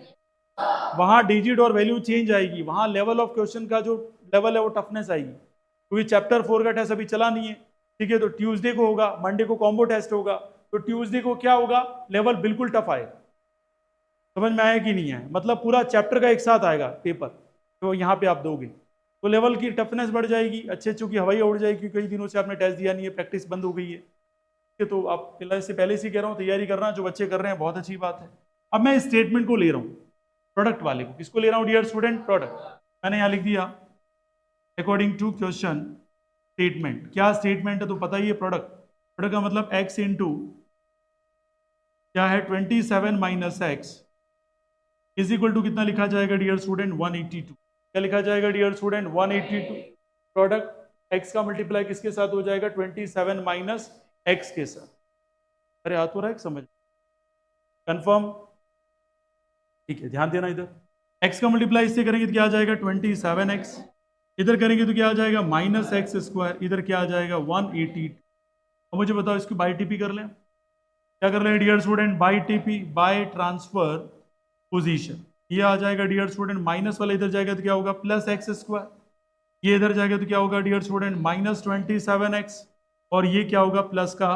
[SPEAKER 1] वहां डिजिट और वैल्यू चेंज आएगी, वहां लेवल ऑफ क्वेश्चन का जो लेवल है वो टफनेस आएगी, क्योंकि चैप्टर 4 का टेस्ट अभी चला नहीं है। ठीक है, तो ट्यूसडे को होगा, मंडे को कॉम्बो टेस्ट होगा, तो ट्यूसडे को क्या होगा? लेवल बिल्कुल टफ आएगा। समझ में आया कि नहीं है? मतलब पूरा चैप्टर का एक साथ आएगा पेपर, तो यहाँ पे आप दोगे तो लेवल की टफनेस बढ़ जाएगी। अच्छे अच्छे की हवाई उड़ जाएगी, कई दिनों से आपने टेस्ट दिया नहीं है, प्रैक्टिस बंद हो गई है। तो आप पहले से कह रहा हूँ तैयारी करना, जो बच्चे कर रहे हैं बहुत अच्छी बात है। अब मैं इस स्टेटमेंट को ले रहा हूँ, प्रोडक्ट वाले को। किसको ले रहा हूँ डियर स्टूडेंट? प्रोडक्ट। मैंने यहाँ लिख दिया अकॉर्डिंग टू क्वेश्चन स्टेटमेंट। क्या स्टेटमेंट है तो पता ही है, प्रोडक्ट। प्रोडक्ट का मतलब x इंटू क्या है? 27 minus x is equal to कितना लिखा जाएगा डियर स्टूडेंट? 182। क्या लिखा जाएगा डियर स्टूडेंट? 182। प्रोडक्ट x का मल्टीप्लाई किसके साथ हो जाएगा? 27 माइनस एक्स के साथ। अरे आ तो रहा है समझ? कंफर्म? ठीक है, ध्यान देना इधर। x का मल्टीप्लाई इससे करेंगे तो क्या आ जाएगा? 27x। इधर करेंगे तो क्या आ जाएगा? Minus x square. इधर क्या आ जाएगा? 180। अब मुझे बताओ इसकी बाई टीपी कर लें। क्या कर लें dear student? By TP, by transfer position. ये आ जाएगा डियर स्टूडेंट, माइनस वाला इधर जाएगा तो क्या होगा? Plus x square. ये इधर जाएगा तो क्या होगा डियर स्टूडेंट? Minus 27x। और ये क्या होगा? प्लस का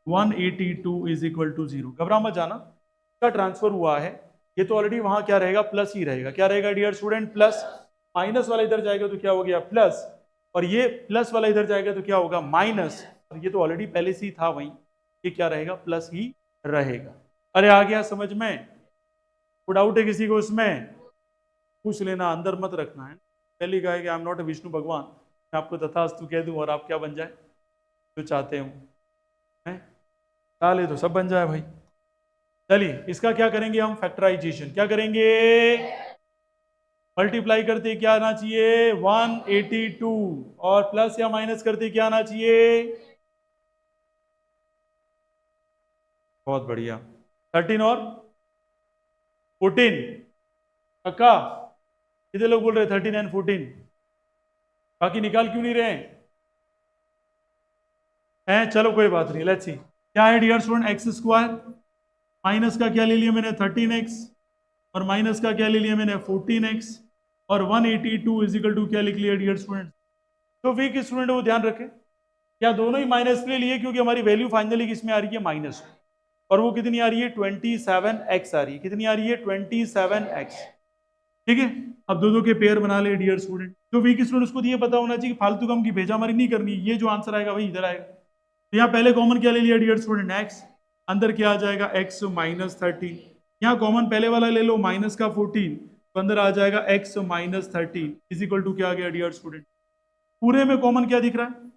[SPEAKER 1] 182 इज इक्वल टू 0। घबरा मत जाना, इसका ट्रांसफर हुआ है, ये तो ऑलरेडी वहां क्या रहेगा? प्लस ही रहेगा। क्या रहेगा डियर स्टूडेंट? प्लस। माइनस वाला इधर जाएगा तो क्या हो गया? प्लस। और ये प्लस वाला इधर जाएगा तो क्या होगा? माइनस। और ये तो ऑलरेडी पहले से ही था वहीं, ये क्या रहेगा? प्लस ही रहेगा। अरे आ गया समझ में? कोई डाउट है किसी को इसमें? पूछ लेना, अंदर मत रखना है। पहले कहा कि I am not a Vishnu भगवान, मैं आपको तथास्तु कह दूं और आप क्या बन जाए? जो चाहते हो हैं ले तो सब बन जाए भाई। चलिए इसका क्या करेंगे हम? फैक्टराइजेशन। क्या करेंगे? मल्टीप्लाई करते क्या आना चाहिए? 182। और प्लस या माइनस करते क्या आना चाहिए? बहुत बढ़िया, 13 और 14। पक्का? कितने लोग बोल रहे 13 एंड 14? बाकी निकाल क्यों नहीं रहे हैं? चलो कोई बात नहीं, लेट्स सी क्या है dear student. X square minus का क्या ले लिया मैंने? 13x। और माइनस का क्या ले लिया मैंने? 14x। और 182 इज इक्वल टू क्या लिख लिया डियर स्टूडेंट? तो वीक स्टूडेंट वो ध्यान रखें, क्या दोनों ही माइनस ले लिए, क्योंकि हमारी वैल्यू फाइनली किसमें आ रही है? माइनस। और वो कितनी आ रही है? 27x आ रही है। कितनी आ रही है? 27x। ठीक है, अब दो दो के पेयर बना ले डियर स्टूडेंट। जो वीक स्टूडेंट उसको ये पता होना चाहिए कि फालतू कम की भेजामारी नहीं करनी, ये जो आंसर आएगा वही इधर आएगा। तो यहाँ पहले कॉमन क्या ले लिया डियर स्टूडेंट? एक्स। अंदर क्या आ जाएगा? X minus 13। यहाँ कॉमन पहले वाला ले लो, माइनस का 14, तो अंदर आ जाएगा x minus 13 is equal to क्या आ गया डियर स्टूडेंट? पूरे में कॉमन क्या दिख रहा है?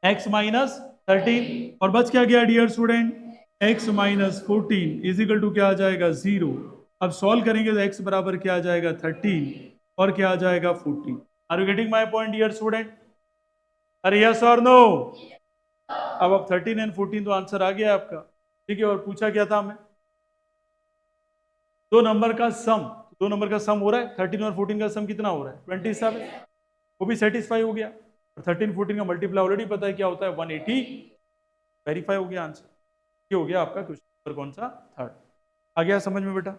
[SPEAKER 1] x माइनस 13 और बच क्या गया dear student, x minus 14 is equal to क्या आ जाएगा 0। अब सॉल्व करेंगे तो x बराबर क्या आ जाएगा 13 और क्या आ जाएगा 14। Are you getting my point dear student? अरे यस और नो? अब 13 एंड 14 तो आंसर आ गया आपका, ठीक है। और पूछा क्या था हमें, दो नंबर का सम, दो नंबर का सम हो रहा है, 13 और 14 का सम कितना हो रहा है 27, वो भी सेटिस्फाई हो गया। और 13 14 का मल्टीप्लाई ऑलरेडी पता है क्या होता है 180, वेरीफाई हो गया आंसर। ये हो गया आपका क्वेश्चन नंबर कौन सा, थर्ड। आ गया समझ में बेटा?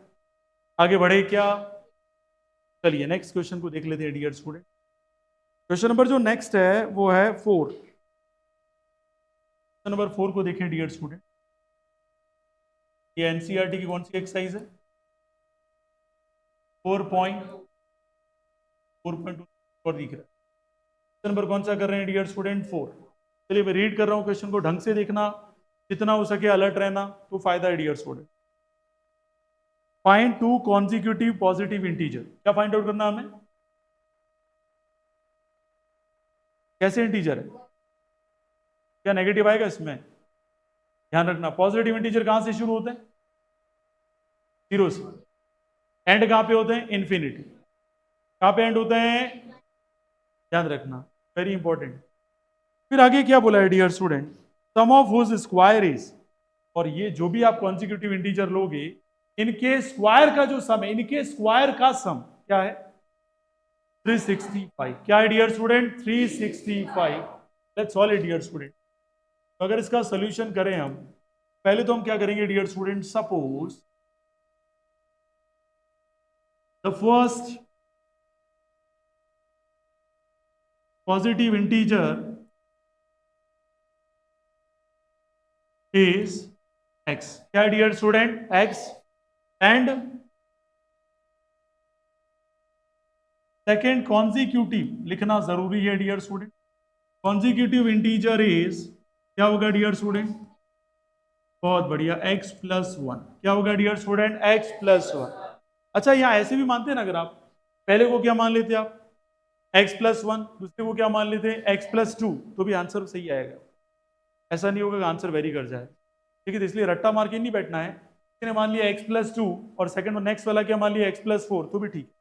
[SPEAKER 1] आगे बढ़े क्या? चलिए नेक्स्ट क्वेश्चन को देख लेते हैं डियर स्टूडेंट। क्वेश्चन नंबर जो नेक्स्ट है वो है 4। क्वेश्चन नंबर 4 को देखें डियर स्टूडेंट। ये एनसीईआरटी की कौन सी एक्सरसाइज है? 4.2 और दिख रहा है। क्वेश्चन नंबर कौन सा कर रहे हैं डियर स्टूडेंट, 4। चलिए मैं रीड कर रहा हूं, क्वेश्चन को ढंग से देखना, जितना हो सके अलर्ट रहना तो फायदा है dear student. Find two consecutive positive integer. क्या फाइंड आउट करना हमें, कैसे इंटीजर है, क्या नेगेटिव आएगा इसमें? ध्यान रखना पॉजिटिव इंटीजर कहां से शुरू होते हैं, 0 से। एंड कहां पे होते हैं, इन्फिनिटी। कहां पे एंड होते हैं, ध्यान रखना, वेरी इंपॉर्टेंट। फिर आगे क्या बोला है dear student, sum of whose square is, और ये जो भी आप कॉन्जिक्यूटिव इंटीजर लोगे इनके स्क्वायर का जो सम है, इनके स्क्वायर का सम क्या है 365। क्या है dear student 365। Let's solve it dear student. तो अगर इसका सोल्यूशन करें हम, पहले तो हम क्या करेंगे dear student, suppose the first positive integer is x। क्या dear student, x। And second consecutive लिखना जरूरी है dear student. Consecutive integer is क्या होगा डियर स्टूडेंट, बहुत बढ़िया, x प्लस 1। क्या होगा डियर स्टूडेंट, x प्लस 1। अच्छा यहां ऐसे भी मानते हैं ना, अगर आप पहले को क्या मान लेते आप x प्लस 1, दूसरे को क्या मान लेते हैं x प्लस 2, तो भी आंसर सही आएगा। ऐसा नहीं होगा कि आंसर वेरी कर जाए, ठीक है। तो इसलिए रट्टा मार के नहीं बैठना है। किसी ने मान लिया x प्लस 2 और सेकंड नेक्स्ट वाला क्या मान लिया x प्लस 4, तो भी ठीक है,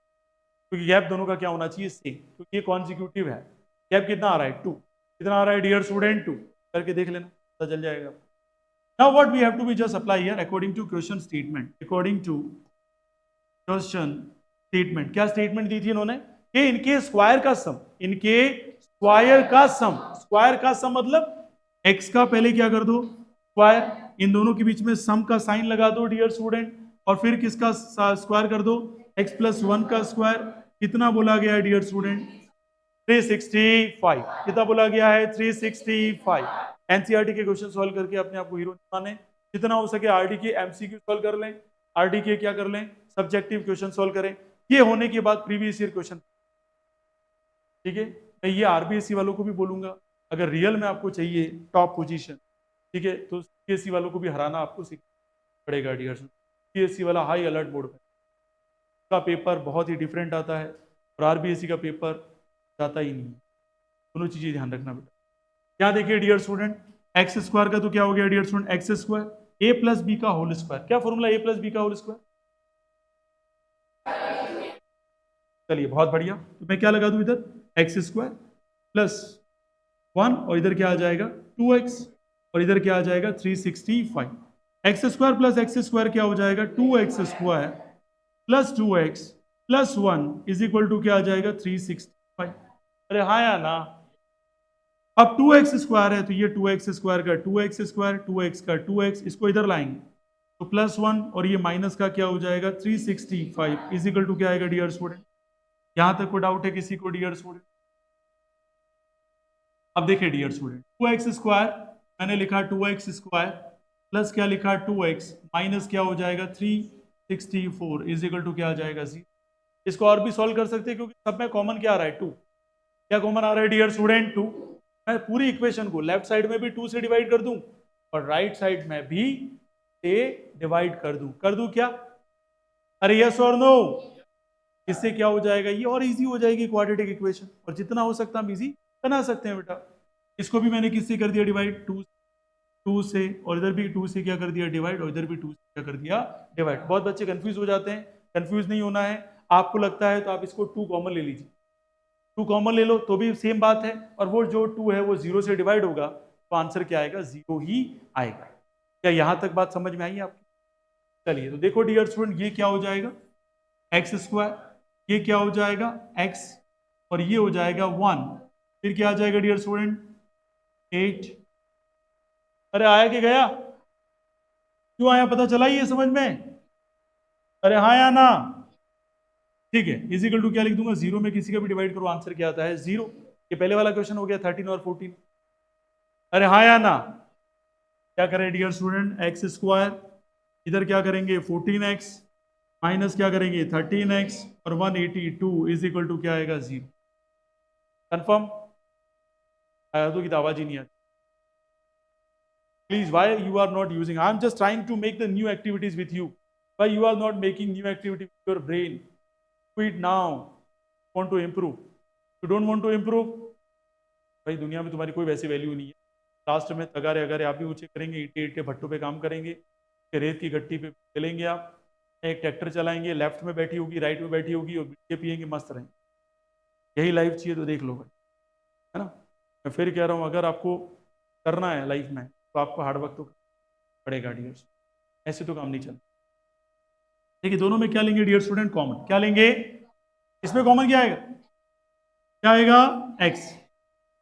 [SPEAKER 1] क्योंकि गैप दोनों का क्या होना चाहिए, सेम, क्योंकि ये कॉन्जिक्यूटिव है। गैप कितना आ रहा है 2, कितना आ रहा है डियर स्टूडेंट 2, करके देख लेना पता चल जाएगा। Now what we have to be just apply here according to question statement. According to question statement, क्या स्टेटमेंट दी थी इन्होंने कि इनके स्क्वायर का सम, इनके स्क्वायर का सम, स्क्वायर का सम मतलब x का पहले क्या कर दो स्क्वायर, इन दोनों के बीच में सम का साइन लगा दो डियर स्टूडेंट, और फिर किसका स्क्वायर कर दो, x प्लस 1 का स्क्वायर। कितना बोला गया है डियर स्टूडेंट, 365। कितना बोला गया है 365। एनसीईआरटी के क्वेश्चन सॉल्व करके अपने आप को हीरो माने, जितना हो सके आरडी के एमसीक्यू सॉल्व कर लें, आरडी के क्या कर लें, सब्जेक्टिव क्वेश्चन सॉल्व करें। ये होने के बाद प्रीवियस ईयर क्वेश्चन, ठीक है। मैं ये आरबीएससी वालों को भी बोलूंगा, अगर रियल में आपको चाहिए टॉप पोजीशन, ठीक है, तो सीएससी वालों को भी हराना आपको सीखना पड़ेगा डियर। सीएससी वाला हाई अलर्ट मोड में, का पेपर बहुत ही डिफरेंट आता है और आरबीएससी का पेपर जाता ही नहीं। दोनों चीजें ध्यान रखना बेटा। क्या देखिए डियर स्टूडेंट, एक्स स्क्वायर का तो क्या हो गया डियर स्टूडेंट, एक्स स्क्वायर ए प्लस बी का होल स्क्वायर। क्या फॉर्मूला ए प्लस बी का होल स्क्वायर, चलिए बहुत बढ़िया। तो मैं क्या लगा दूं इधर, एक्स स्क्वायर प्लस 1 और इधर क्या आ जाएगा 2x, और इधर क्या आ जाएगा 365। X square plus x square क्या हो जाएगा 2x square plus 2x plus 1 is equal to क्या आ जाएगा 365। अरे हाँ या ना, अब 2x स्क्वायर है तो ये 2x स्क्वायर का 2x स्क्वायर, 2x का 2x, इसको इधर लाएंगे तो प्लस 1 और ये माइनस का क्या हो जाएगा 365 इज इक्वल टू क्या आएगा डियर स्टूडेंट। यहां तक कोई डाउट है किसी को डियर स्टूडेंट? अब देखिए डियर स्टूडेंट, 2x स्क्वायर मैंने लिखा 2x स्क्वायर प्लस क्या लिखा 2x माइनस क्या हो जाएगा 364 इज इक्वल टू क्या आ जाएगा 0। इसको और भी सॉल्व कर सकते हैं क्योंकि सब में कॉमन क्या आ रहा है 2। क्या कॉमन आ रहा है डियर स्टूडेंट 2। मैं पूरी इक्वेशन को लेफ्ट साइड में भी 2 से डिवाइड कर दूं और राइट साइड में भी से डिवाइड कर दूं क्या, अरे यस और नो। इससे क्या हो जाएगा, ये और इजी हो जाएगी क्वाड्रेटिक इक्वेशन, और जितना हो सकता हम इजी बना सकते हैं बेटा। इसको भी मैंने किससे कर दिया डिवाइड, 2 से, और इधर भी 2 से क्या कर दिया डिवाइड, और इधर भी 2 से क्या कर दिया डिवाइड। बहुत बच्चे कंफ्यूज हो जाते हैं, कंफ्यूज नहीं होना है। आपको लगता है तो आप इसको 2 कॉमन ले लीजिए, 2 कॉमन ले लो तो भी सेम बात है, और वो जो 2 है वो 0 से डिवाइड होगा तो आंसर क्या आएगा, 0 ही आएगा। क्या यहां तक बात समझ में आई आपकी? चलिए तो देखो डियर स्टूडेंट, ये क्या हो जाएगा एक्स स्क्वायर, ये क्या हो जाएगा एक्स, और ये हो जाएगा 1, फिर क्या आ जाएगा डियर स्टूडेंट 8। अरे आया कि गया, क्यों आया पता चला ये समझ में? अरे हाँ या ना? ठीक है, इजिकल टू क्या लिख दूंगा, 0 में किसी का भी डिवाइड करो आंसर क्या आता है 0। ये पहले वाला क्वेश्चन हो गया 13 और 14। अरे हाँ या ना? क्या करें डियर स्टूडेंट, एक्स स्क्वायर, इधर क्या करेंगे 14x, माइनस क्या करेंगे 13x, और 182 इज इक्वल टू क्या आएगा 0। कंफर्म? आया तो कि आवाज ही नहीं आती। Please, why you are not using? I am just trying to make the new activities with you. Why you are not making new activity with your brain? Do it now. Want to improve? You don't want to improve? भाई दुनिया में तुम्हारी कोई वैसी value नहीं है। Last में तगारे अगारे आप भी ऊंचे करेंगे, ईंटे ईंटे भट्टों पे काम करेंगे, रेत की गट्टी पे चलेंगे आप, एक ट्रैक्टर चलाएंगे, लेफ्ट में बैठी होगी राइट में बैठी होगी, और बीड़े पियेंगे, मस्त रहेंगे। यही लाइफ चाहिए तो देख लो भाई, है ना? मैं फिर कह रहा हूँ, अगर आपको करना है लाइफ में तो आपको हार्ड वर्क तो पड़ेगा डियर्स, ऐसे तो काम नहीं चलता। देखिए दोनों में क्या लेंगे डियर स्टूडेंट, कॉमन क्या लेंगे, इसमें कॉमन क्या आएगा, क्या आएगा एक्स,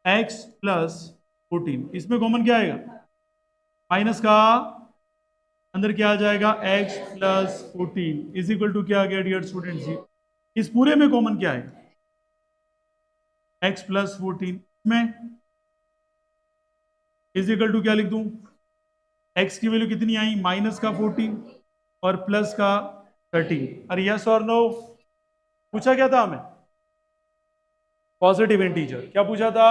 [SPEAKER 1] एक्स प्लस 14, इसमें कॉमन क्या आएगा माइनस का, अंदर क्या आ जाएगा x plus 14 is equal to क्या आ गया डियर स्टूडेंट 0। इस पूरे में कॉमन क्या आएगा x प्लस 14 में इज इक्वल टू क्या लिख दूं, x की वैल्यू कितनी आई माइनस का 14 और प्लस का 13। अरे यस और नो, पूछा क्या था हमें, पॉजिटिव इंटीजर, क्या पूछा था,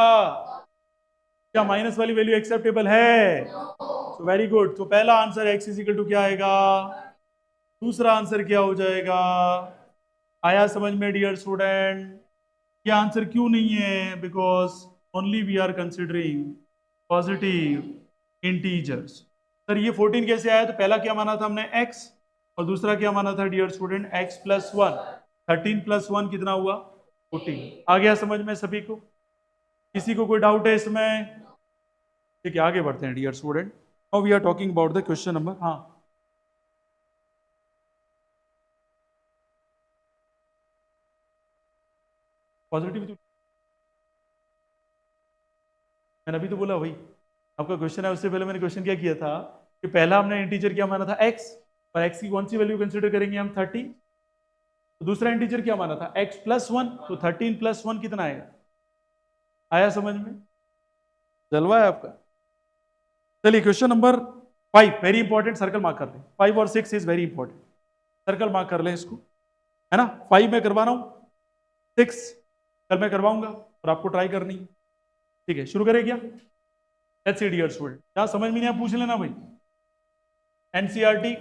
[SPEAKER 1] क्या माइनस वाली वैल्यू एक्सेप्टेबल है? तो वेरी गुड, तो पहला answer x is equal to क्या आएगा, दूसरा आंसर क्या हो जाएगा, आया समझ में डियर स्टूडेंट? ये आंसर क्यों नहीं है, because only we are considering positive integers. Sir ये 14 कैसे आया, तो पहला क्या माना था हमने x, और दूसरा क्या माना था dear student x plus 1, 13 plus 1 कितना हुआ 14। आ गया समझ में सभी को? किसी को कोई डाउट है इसमें? ठीक है आगे बढ़ते हैं dear student, now we are talking about the question number, हाँ पॉजिटिव, मैंने अभी तो बोला वही आपका क्वेश्चन है। उससे पहले मैंने क्वेश्चन क्या किया था कि पहला हमने इंटीजर क्या माना था x, और x की कौन सी वैल्यू कंसीडर करेंगे हम 30, तो दूसरा इंटीजर क्या माना था x प्लस 1, तो 13 प्लस 1 कितना आएगा, आया समझ में, जलवा है आपका। चलिए question number 5 very important, circle mark कर लें, 5 और 6 is very important, circle mark कर लें इसको, है ना। 5 मैं करवा रहा हूं, 6 कल मैं करवाऊंगा और आपको ट्राई करनी है, ठीक है शुरू करें क्या? लेट्स सी डियर स्टूडेंट, क्या समझ में नहीं आया पूछ लेना भाई। एनसीईआरटी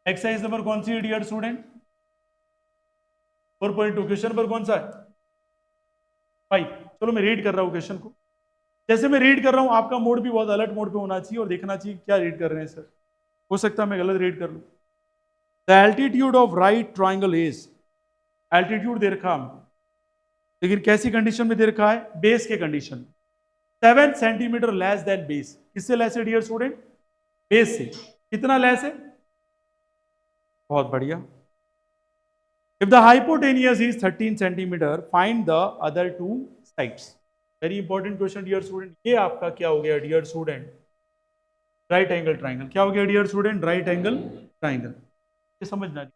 [SPEAKER 1] एक्सरसाइज नंबर कौन सी है डियर स्टूडेंट, 4.2, क्वेश्चन नंबर कौन सा है 5। चलो मैं रीड कर रहा हूं क्वेश्चन को, जैसे मैं रीड कर रहा हूं आपका मोड भी बहुत अलर्ट मोड पे होना चाहिए और देखना चाहिए क्या रीड कर रहे हैं सर, हो सकता है मैं गलत रीड कर लूं। The altitude of right triangle is, altitude दे रखा हमको, लेकिन कैसी कंडीशन में दे रखा है, बेस के condition, 7 centimetre less than base. किससे लेस है डियर स्टूडेंट, बेस से। कितना लेस है, बहुत बढ़िया। If the hypotenuse is 13 centimetre find the other 2 sides. Very important question dear student, ये आपका क्या हो गया dear student, right angle triangle. क्या हो गया dear student, right angle triangle. ये समझना,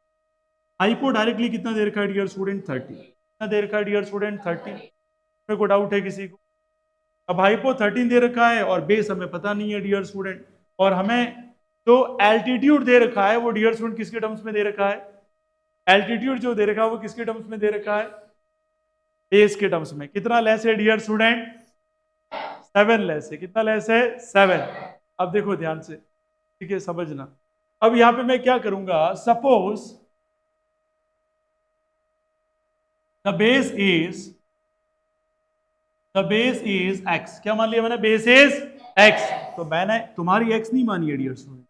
[SPEAKER 1] हाइपो डायरेक्टली कितना दे रखा है डियर स्टूडेंट 30, कितना दे रखा है डियर स्टूडेंट 30, मेरे को डाउट है किसी को। अब हाइपो 13 दे रखा है और बेस हमें पता नहीं है डियर स्टूडेंट, और हमें जो एल्टीट्यूड दे रखा है वो डियर स्टूडेंट किसके टर्म्स में दे रखा है, एल्टीट्यूड जो दे रखा है वो किसके टर्म्स में दे रखा है, बेस के टर्म्स में। कितना लेस है डियर स्टूडेंट, 7 लेस है। कितना लेस है, 7। अब देखो ध्यान से, ठीक है समझना। अब यहां पे मैं क्या करूंगा, suppose the base is the base is x। क्या मान लिया मैंने? Base is x। तो मैंने तुम्हारी x नहीं मानी है डियर स्टूडेंट,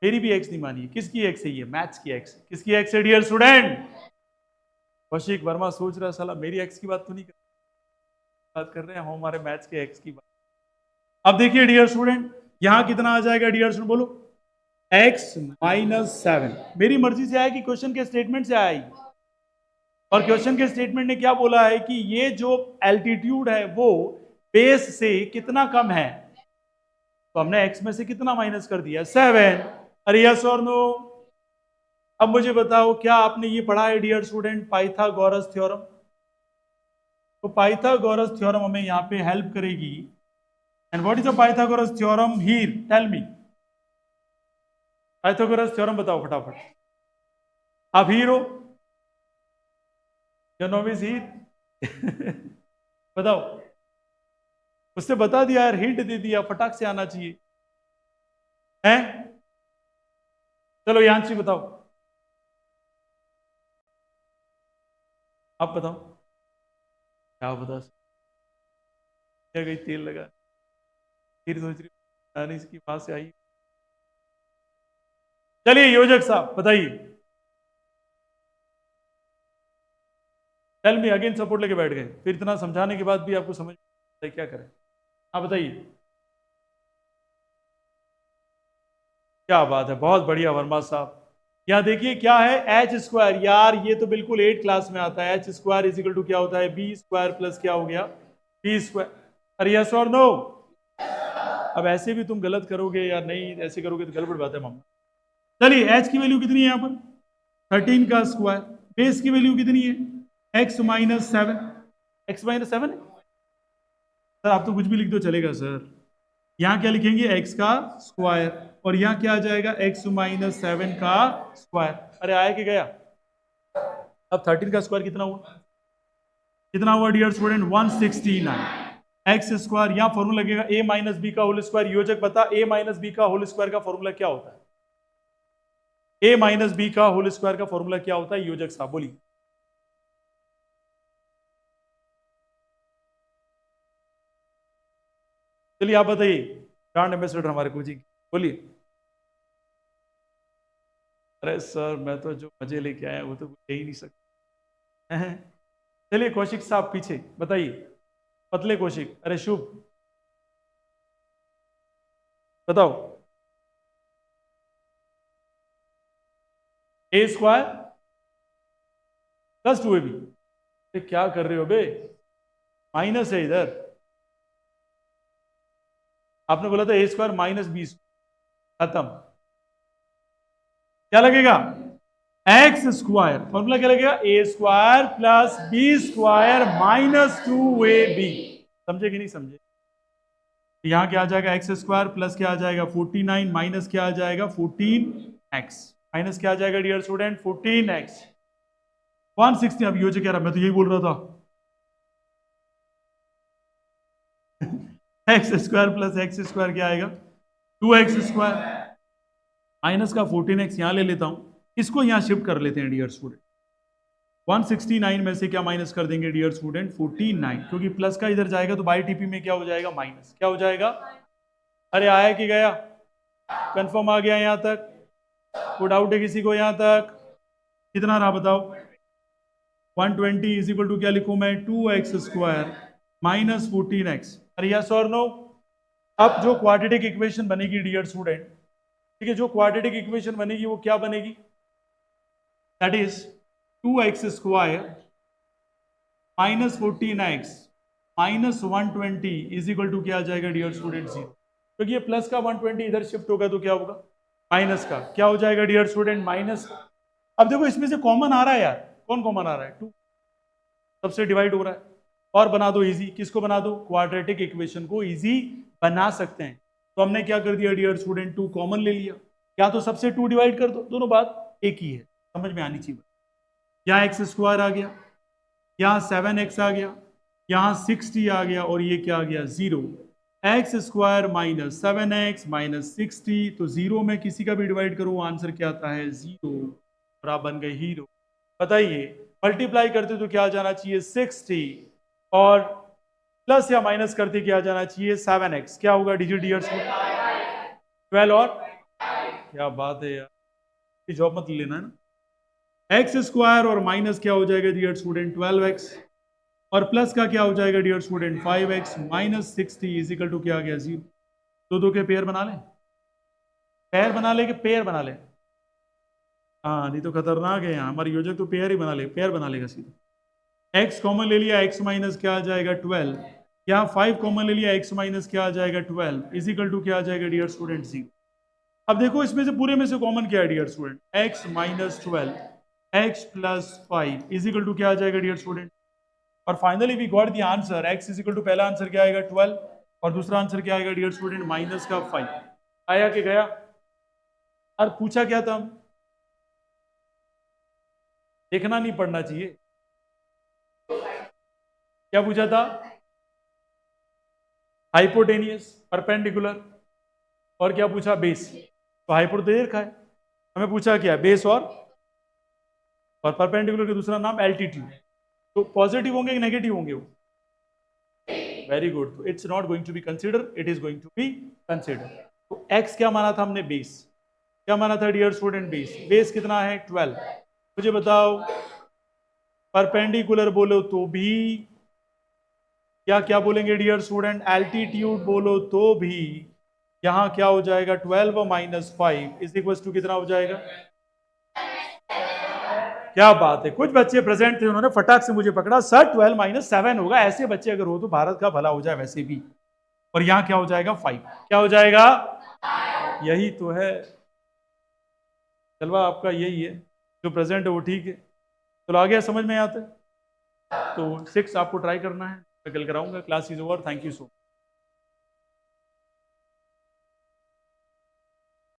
[SPEAKER 1] मेरी भी x नहीं मानी है। किसकी x है? ये मैथ्स की x। किसकी x है डियर स्टूडेंट? कौशिक वर्मा सोच रहा है साला मेरी x की बात तो नहीं बात कर रहे हैं हम, हमारे मैथ्स के x की बात। अब देखिए डियर स्टूडेंट, यहां कितना आ जाएगा डियर स्टूडेंट बोलो? x minus 7। मेरी मर्जी से आया कि क्वेश्चन के स्टेटमेंट से आएगी? और क्वेश्चन के स्टेटमेंट ने क्या बोला है कि ये जो एल्टीट्यूड है वो बेस से कितना कम है, तो हमने x में से कितना माइनस कर दिया? 7। अरे यस और नो? अब मुझे बताओ, क्या आपने ये पढ़ा है डियर स्टूडेंट पाइथागोरस थ्योरम? तो पाइथागोरस थ्योरम हमें यहाँ पे हेल्प करेगी। And what is the Pythagoras theorem here? Tell me. Pythagoras theorem बताओ फटाफट। आप हीरो या नोविस हीर? बताओ। उसने बता दिया यार, हिंट दे दिया, फटाक से आना चाहिए हैं। चलो यांशी बताओ, आप बताओ क्या बता। क्या गई तेल लगा, फिर सोच रही हूँ इसकी वहां से आई। चलिए योजक साहब बताइए। टेल मी अगेन, सपोर्ट लेके बैठ गए, फिर इतना समझाने के बाद भी आपको समझ क्या करें? आप बताइए। क्या बात है, बहुत बढ़िया वर्मा साहब। यहाँ देखिए क्या है, एच स्क्वायर। यार ये तो बिल्कुल 8 क्लास में आता है। H square is equal to क्या होता है? बी स्क्वायर प्लस क्या हो गया? B square. अरे यस और नो? अब ऐसे भी तुम गलत करोगे या नहीं, ऐसे करोगे तो गड़बड़ बात है मामा। चलिए एच की वैल्यू कितनी है यहाँ पर? 13 का स्क्वायर। बेस की वैल्यू कितनी है? X minus 7। X minus 7 sir, आप तो कुछ भी लिख दो चलेगा सर। यहाँ क्या लिखेंगे? एक्स का स्क्वायर। और यहाँ क्या आ जाएगा? एक्स माइनस 7 का स्क्वायर। अरे आया कि गया? अब 13 का स्क्वायर कितना हुआ? कितना हुआ डियर स्टूडेंट? 169। एक्स स्क्वायर, यहाँ फॉर्मूला लगेगा ए माइनस बी का होल स्क्वायर। योजक बता, ए माइनस बी का होल स्क्वायर का फॉर्मूला क्या होता है? ए माइनस बी का होल स्क्वायर का फॉर्मूला क्या होता है? योजक साहब बोलिए। चलिए आप बताइए, ब्रांड एम्बेसडर हमारे कोचिंग, बोलिए। अरे सर मैं तो जो मजे लेके आया वो तो कह ही नहीं सकते हैं। चलिए कौशिक साहब पीछे बताइए। पतले कौशिक, अरे शुभ बताओ। ए स्क्वायर प्लस 2ab। क्या कर रहे हो बे? माइनस है इधर। आपने बोला था ए स्क्वायर माइनस बी, खत्म। क्या लगेगा? X square. फॉर्मूला क्या लगेगा? A square plus b square minus 2ab। समझे कि नहीं समझे? यहां क्या आ जाएगा? एक्स स्क्वायर प्लस क्या आ जाएगा? 49 माइनस क्या आ जाएगा? 14x। माइनस क्या आ जाएगा डियर स्टूडेंट? 14x। 160। अब योजक कह रहा मैं तो यही बोल रहा था। X square plus x square क्या आएगा? 2x स्क्वायर माइनस का 14x यहां ले लेता हूं, इसको यहां शिफ्ट कर लेते हैं डियर स्टूडेंट। 169 में से क्या माइनस कर देंगे डियर स्टूडेंट? 49, क्योंकि प्लस का इधर जाएगा तो बाई टीपी में क्या हो जाएगा? माइनस। क्या हो जाएगा? अरे आया कि गया? कंफर्म आ गया यहां तक? कोई डाउट है किसी को यहां तक? कितना रहा बताओ? 120 इज इक्वल टू क्या लिखूं मैं? 2x square minus 14x। अरे यस और नो? अब जो क्वाड्रेटिक इक्वेशन बनेगी डियर स्टूडेंट, ठीक है, जो क्वाड्रेटिक इक्वेशन बनेगी वो क्या बनेगी? That is 2x square minus 14x minus 120 is equal to क्या आ जाएगा डियर स्टूडेंट? 0। क्योंकि ये प्लस का 120 इधर शिफ्ट होगा तो क्या होगा? माइनस का क्या हो जाएगा डियर स्टूडेंट? माइनस। अब देखो इसमें से कॉमन आ रहा है यार। कौन कॉमन आ रहा है? 2 सबसे डिवाइड हो रहा है। और बना दो इजी। किसको बना दो? क्वाड्रेटिक इक्वेशन को इजी बना सकते हैं। तो हमने क्या कर दिया डियर स्टूडेंट? 2 कॉमन ले लिया। या तो सबसे 2 डिवाइड कर दो, दोनों बात एक ही है, समझ में आनी चाहिए। यहाँ एक्स स्क्वायर आ गया, यहाँ 7x आ गया, यहाँ 60 आ गया, और ये क्या आ गया? 0। X square minus 7x minus 60, तो 0 में किसी का भी डिवाइड करो आंसर क्या आता है? 0। और आप बन गए हीरो। बताइए मल्टीप्लाई करते तो क्या आ जाना चाहिए? 60 और प्लस या माइनस करते क्या जाना चाहिए 7x, क्या होगा डिजिट डियर स्टूडेंट 12 और क्या बात है यार, जॉब मत लेना है ना। एक्स स्क्वायर और माइनस क्या हो जाएगा डियर स्टूडेंट 12x, और प्लस का क्या हो जाएगा dear student 5x minus 60 is equal to क्या आ गया 0। दो दो के पेयर बना लें, पेयर बना ले कि पेयर बना ले, हाँ नहीं तो खतरनाक है यहाँ, हमारी योजक तो पेयर ही बना ले, पेयर बना लेगा सीधा। x कॉमन ले लिया, x माइनस क्या आ जाएगा 12, यहाँ 5 कॉमन ले लिया, x माइनस क्या आ जाएगा 12 इज इक्वल टू क्या आ जाएगा डियर स्टूडेंट 0। अब देखो इसमें से पूरे में से कॉमन क्या है dear student, x minus 12 x plus 5 is equal to क्या आ जाएगा डियर स्टूडेंट, और finally we got the answer, x is equal to पहला आंसर क्या आएगा 12 और दूसरा आंसर क्या आएगा डियर स्टूडेंट माइनस का 5। आया कि गया? और पूछा क्या था, देखना नहीं पढ़ना चाहिए, क्या पूछा था, हाइपोटेनियस, परपेंडिकुलर और क्या पूछा बेस, तो हाइपोट दे रखा है, हमें पूछा क्या बेस और परपेंडिकुलर का दूसरा नाम एल्टीट्यूड, तो पॉजिटिव होंगे कि नेगेटिव होंगे वो, वेरी गुड, तो it's not going to be consider, it is going to be consider. तो x क्या माना था हमने बेस, क्या माना था डियर स्टूडेंट बेस, बेस कितना है 12, मुझे बताओ परपेंडिकुलर बोलो तो भी, क्या क्या बोलेंगे डियर स्टूडेंट, एल्टीट्यूड बोलो तो भी, यहां क्या हो जाएगा 12 माइनस 5 इज इक्वल टू कितना हो जाएगा, क्या बात है, कुछ बच्चे प्रेजेंट थे उन्होंने फटाक से मुझे पकड़ा, सर 12 माइनस 7 होगा, ऐसे बच्चे अगर हो तो भारत का भला हो जाए वैसे भी, और यहां क्या हो जाएगा 5, क्या हो जाएगा, यही तो है चलवा आपका, यही है जो प्रेजेंट है वो ठीक है। चलो आ गया समझ में आता है, तो 6 आपको ट्राई करना है, मैं कल कराऊंगा, class is over, thank you so much.